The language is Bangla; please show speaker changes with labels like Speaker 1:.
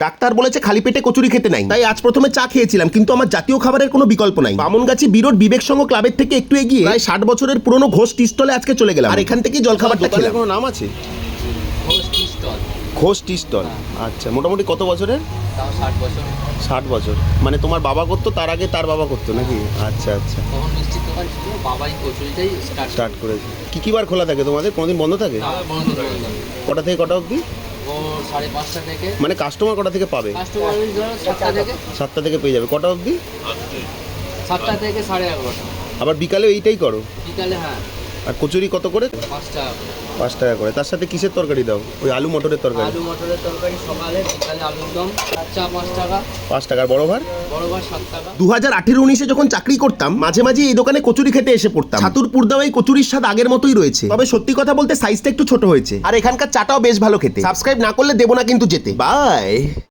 Speaker 1: ডাক্তার বলেছে খালি পেটে কচুরি খেতে নাই, তাই আজ প্রথমে চা খেয়েছিলাম, কিন্তু আমার জাতীয় খাবারের কোনো বিকল্প নাই। বামনগাছি বিরোড বিবেক সংঘ ক্লাবের থেকে একটু এগিয়ে প্রায় 60 বছরের পুরনো ঘোষ টি স্টলে আজকে চলে গেলাম, আর এখান থেকে জলখাবারটা খেলাম। কোনো নাম আছে? Ghosh tea stall. আচ্ছা, মোটামুটি কত বছরের? 60 বছর। মানে তোমার বাবা করতো, তার আগে তার বাবা করতো নাকি? আচ্ছা আচ্ছা,
Speaker 2: তখন মিষ্টির দোকান ছিল, বাবাই কচুরিটাই
Speaker 1: স্টার্ট করেছে। কি বার খোলা থাকে তোমাদের? কোনোদিন বন্ধ থাকে? কটা থেকে কটা অবধি?
Speaker 2: ও 5:30 থেকে।
Speaker 1: মানে কাস্টমার কটা থেকে পাবে?
Speaker 2: কাস্টমার ধরো 7টা থেকে।
Speaker 1: 7টা থেকে পেয়ে যাবে। কটা অবধি?
Speaker 2: 7টা থেকে 11:30।
Speaker 1: আবার বিকালে এইটাই করো?
Speaker 2: বিকালে হ্যাঁ।
Speaker 1: আর কচুরি কত করে?
Speaker 2: 5 টাকা করে।
Speaker 1: 5 টাকা করে। তার সাথে কিসের তরকারি দাও? ওই আলু মটরের তরকারি?
Speaker 2: আলু মটরের তরকারি সকালে, বিকালে আলুর দম। চা 5 টাকা।
Speaker 1: 5 টাকার বড় ভার?
Speaker 2: বড় ভাত 7 টাকা।
Speaker 1: 2018-19-এ যখন চাকরি করতাম, মাঝে মাঝে এই দোকানে কচুরি খেতে এসে পড়তাম। ছাতুরপুর দাও এই কচুরির স্বাদ আগের মতোই রয়েছে, তবে সত্যি কথা বলতে সাইজটা একটু ছোট হয়েছে। আর এখানকার চাটাও বেশ ভালো খেতে। সাবস্ক্রাইব না করলে দেবো না কিন্তু যেতে। বাই।